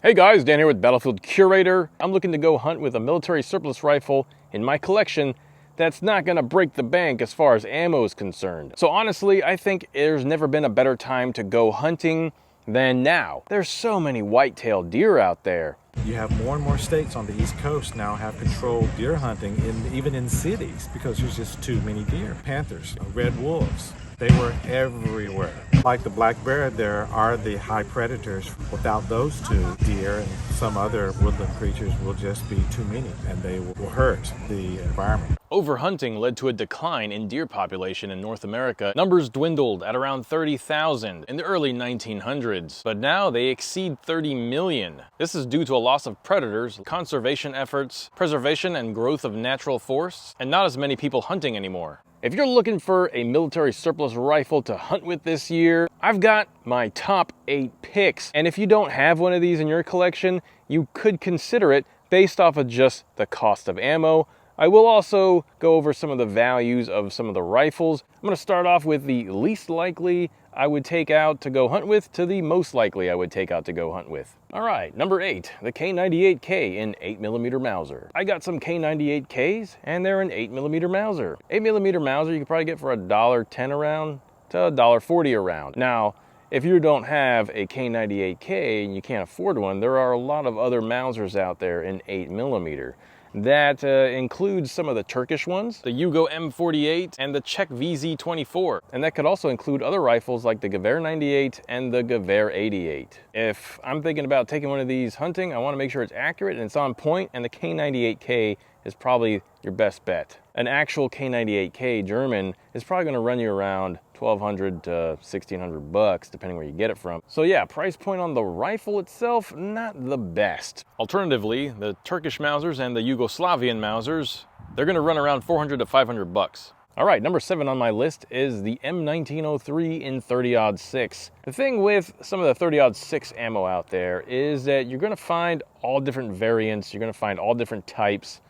Hey guys, Dan here with Battlefield Curator. I'm looking to go hunt with a military surplus rifle in my collection that's not gonna break the bank as far as ammo is concerned. So honestly, I think there's never been a better time to go hunting than now. There's so many white-tailed deer out there. You have more and more states on the East Coast now have controlled deer hunting, even in cities, because there's just too many deer. Panthers, red wolves, they were everywhere. Like the black bear, there are the high predators. Without those two, deer and some other woodland creatures will just be too many, and they will hurt the environment. Overhunting led to a decline in deer population in North America. Numbers dwindled at around 30,000 in the early 1900s, but now they exceed 30 million. This is due to a loss of predators, conservation efforts, preservation and growth of natural forests, and not as many people hunting anymore. If you're looking for a military surplus rifle to hunt with this year, I've got my top 8 picks. And if you don't have one of these in your collection, you could consider it based off of just the cost of ammo. I will also go over some of the values of some of the rifles. I'm going to start off with the least likely I would take out to go hunt with to the most likely I would take out to go hunt with. All right, number 8, the K98K in 8mm Mauser. I got some K98Ks and they're an 8mm Mauser. 8mm Mauser you can probably get for $1.10 around to $1.40 around. Now, if you don't have a K98K and you can't afford one, there are a lot of other Mausers out there in 8mm. That includes some of the Turkish ones, the Yugo M48 and the Czech VZ24. And that could also include other rifles like the Gewehr 98 and the Gewehr 88. If I'm thinking about taking one of these hunting, I want to make sure it's accurate and it's on point, and the K98K is probably your best bet. An actual K98K German is probably going to run you around $1,200 to $1,600 depending where you get it from. So yeah, price point on the rifle itself, not the best. Alternatively, the Turkish Mausers and the Yugoslavian Mausers, they're going to run around $400 to $500. All right, number 7 on my list is the M1903 in 30-06. The thing with some of the 30-06 ammo out there is that you're going to find all different variants, you're going to find all different types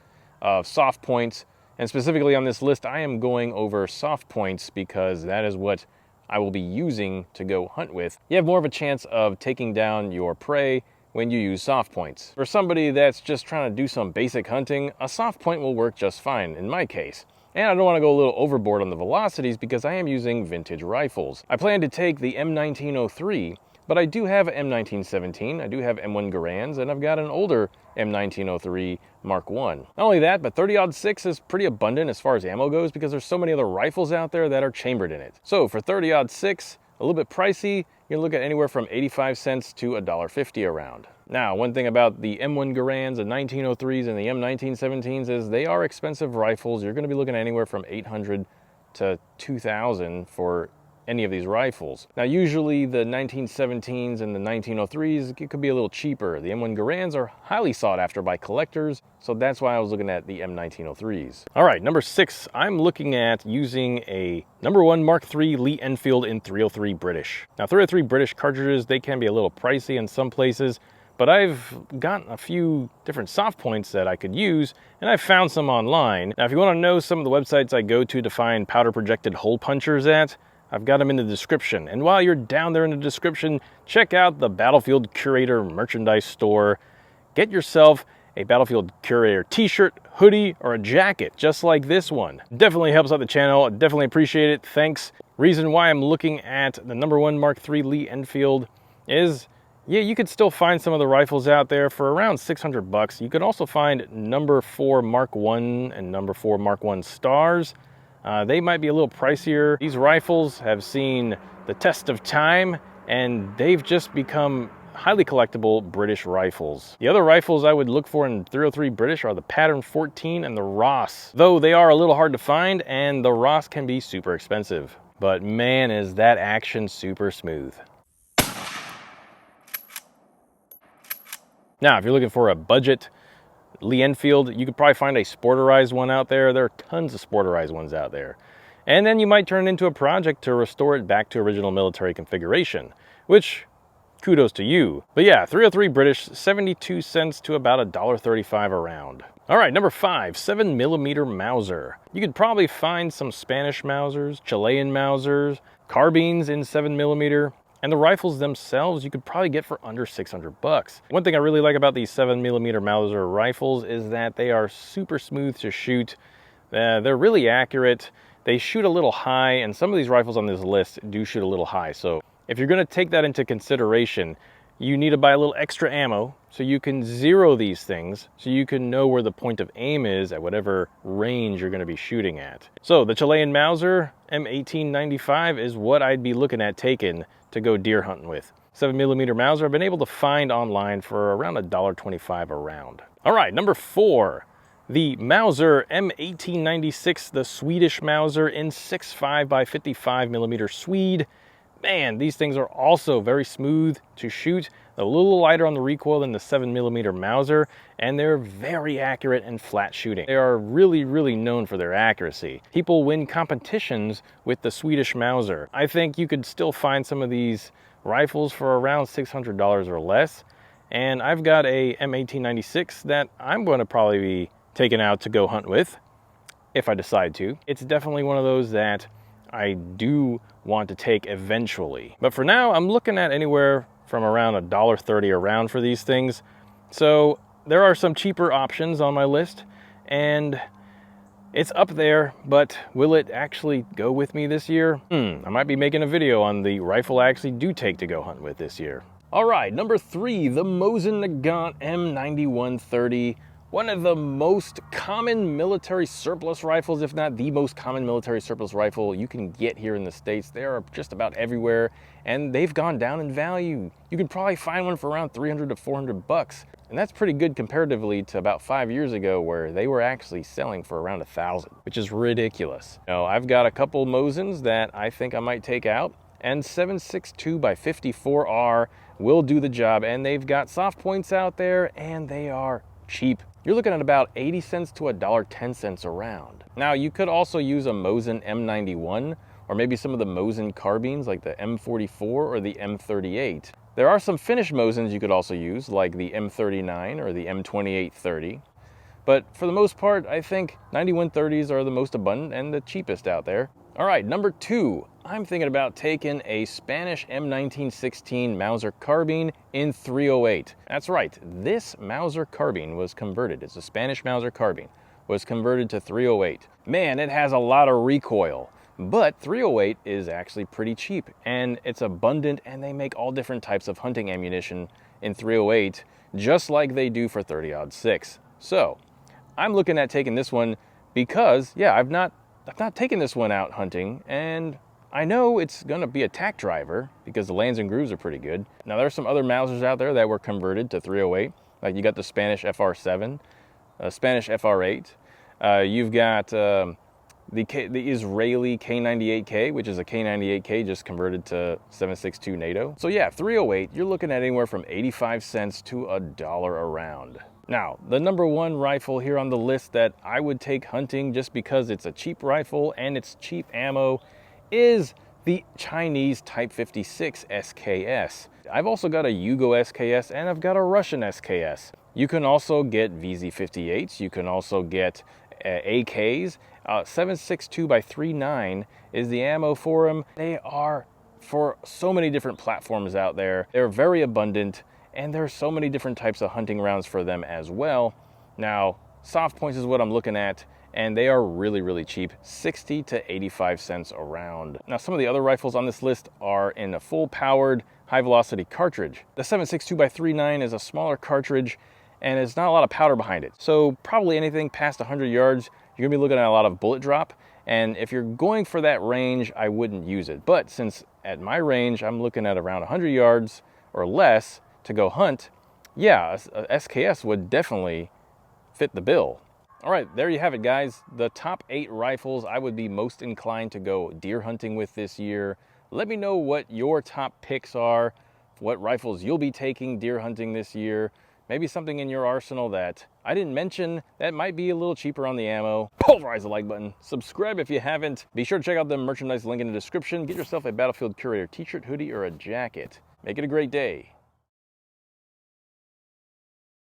of soft points. And specifically on this list, I am going over soft points because that is what I will be using to go hunt with. You have more of a chance of taking down your prey when you use soft points. For somebody that's just trying to do some basic hunting, a soft point will work just fine in my case. And I don't want to go a little overboard on the velocities because I am using vintage rifles. I plan to take the M1903, but I do have an M1917, I do have M1 Garands, and I've got an older M1903 Mark I. Not only that, but 30-06 is pretty abundant as far as ammo goes because there's so many other rifles out there that are chambered in it. So for 30-06, a little bit pricey, you can look at anywhere from 85 cents to $1.50 around. Now, one thing about the M1 Garands, the 1903s, and the M1917s is they are expensive rifles. You're gonna be looking at anywhere from $800 to $2,000 for any of these rifles. Now, usually the 1917s and the 1903s, it could be a little cheaper. The M1 Garands are highly sought after by collectors, so that's why I was looking at the M1903s. All right, number 6, I'm looking at using a number 1 Mark III Lee Enfield in 303 British. Now, 303 British cartridges, they can be a little pricey in some places, but I've got a few different soft points that I could use, and I've found some online. Now, if you want to know some of the websites I go to find powder projected hole punchers at, I've got them in the description. And while you're down there in the description, check out the Battlefield Curator merchandise store. Get yourself a Battlefield Curator t-shirt, hoodie, or a jacket, just like this one. Definitely helps out the channel. I definitely appreciate it. Thanks. Reason why I'm looking at the number 1 Mark III Lee Enfield is, yeah, you could still find some of the rifles out there for around $600. You could also find number 4 Mark I and number 4 Mark I Stars. They might be a little pricier. These rifles have seen the test of time and they've just become highly collectible British rifles. The other rifles I would look for in 303 British are the Pattern 14 and the Ross. Though they are a little hard to find and the Ross can be super expensive. But man, is that action super smooth. Now, if you're looking for a budget Lee Enfield, you could probably find a sporterized one out there. There are tons of sporterized ones out there. And then you might turn it into a project to restore it back to original military configuration, which, kudos to you. But yeah, 303 British, 72 cents to about $1.35 around. All right, number 5, 7mm Mauser. You could probably find some Spanish Mausers, Chilean Mausers, carbines in 7mm. And the rifles themselves, you could probably get for under 600 bucks. One thing I really like about these 7mm Mauser rifles is that they are super smooth to shoot. They're really accurate. They shoot a little high, and some of these rifles on this list do shoot a little high. So if you're gonna take that into consideration, you need to buy a little extra ammo so you can zero these things, so you can know where the point of aim is at whatever range you're gonna be shooting at. So the Chilean Mauser M1895 is what I'd be looking at taking to go deer hunting with. 7mm Mauser I've been able to find online for around $1.25 a round. All right, number 4, the Mauser M1896, the Swedish Mauser in 6.5 by 55mm Swede. Man, these things are also very smooth to shoot. They're a little lighter on the recoil than the 7mm Mauser, and they're very accurate and flat shooting. They are really, really known for their accuracy. People win competitions with the Swedish Mauser. I think you could still find some of these rifles for around $600 or less, and I've got a M1896 that I'm going to probably be taking out to go hunt with, if I decide to. It's definitely one of those that I do want to take eventually. But for now, I'm looking at anywhere from around $1.30 a round for these things. So there are some cheaper options on my list, and it's up there, but will it actually go with me this year? I might be making a video on the rifle I actually do take to go hunt with this year. All right, number 3, the Mosin Nagant M1903. One of the most common military surplus rifles, if not the most common military surplus rifle you can get here in the States. They are just about everywhere, and they've gone down in value. You can probably find one for around 300 to 400 bucks. And that's pretty good comparatively to about 5 years ago, where they were actually selling for around 1,000, which is ridiculous. Now, I've got a couple Mosins that I think I might take out, and 7.62 by 54R will do the job, and they've got soft points out there, and they are cheap. You're looking at about 80 cents to $1.10 a round. Now, you could also use a Mosin M91, or maybe some of the Mosin carbines like the M44 or the M38. There are some finished Mosins you could also use, like the M39 or the M2830. But for the most part, I think 9130s are the most abundant and the cheapest out there. All right, number 2, I'm thinking about taking a Spanish M1916 Mauser carbine in 308. That's right, this Mauser carbine was converted. It's a Spanish Mauser carbine, was converted to 308. Man, it has a lot of recoil, but 308 is actually pretty cheap, and it's abundant, and they make all different types of hunting ammunition in 308, just like they do for 30-06. So, I'm looking at taking this one because, yeah, I've not taken this one out hunting, and I know it's gonna be a tack driver because the lands and grooves are pretty good. Now, there's some other Mausers out there that were converted to 308. Like you got the Spanish FR7, Spanish FR8. You've got the Israeli K98K, which is a K98K just converted to 7.62 NATO. So yeah, 308, you're looking at anywhere from 85 cents to $1 a round. Now, the number 1 rifle here on the list that I would take hunting just because it's a cheap rifle and it's cheap ammo is the Chinese Type 56 SKS. I've also got a Yugo SKS and I've got a Russian SKS. You can also get VZ58s, you can also get AKs. 7.62 by 3.9 is the ammo for them. They are for so many different platforms out there. They're very abundant, and there's so many different types of hunting rounds for them as well. Now, soft points is what I'm looking at, and they are really, really cheap, 60 to 85 cents a round. Now, some of the other rifles on this list are in a full-powered, high-velocity cartridge. The 7.62 by 3.9 is a smaller cartridge, and it's not a lot of powder behind it. So probably anything past 100 yards, you're gonna be looking at a lot of bullet drop. And if you're going for that range, I wouldn't use it. But since at my range, I'm looking at around 100 yards or less to go hunt, yeah, a SKS would definitely fit the bill. All right, there you have it, guys. The top 8 rifles I would be most inclined to go deer hunting with this year. Let me know what your top picks are, what rifles you'll be taking deer hunting this year. Maybe something in your arsenal that I didn't mention that might be a little cheaper on the ammo. Pulverize the like button. Subscribe if you haven't. Be sure to check out the merchandise link in the description. Get yourself a Battlefield Curator t-shirt, hoodie, or a jacket. Make it a great day.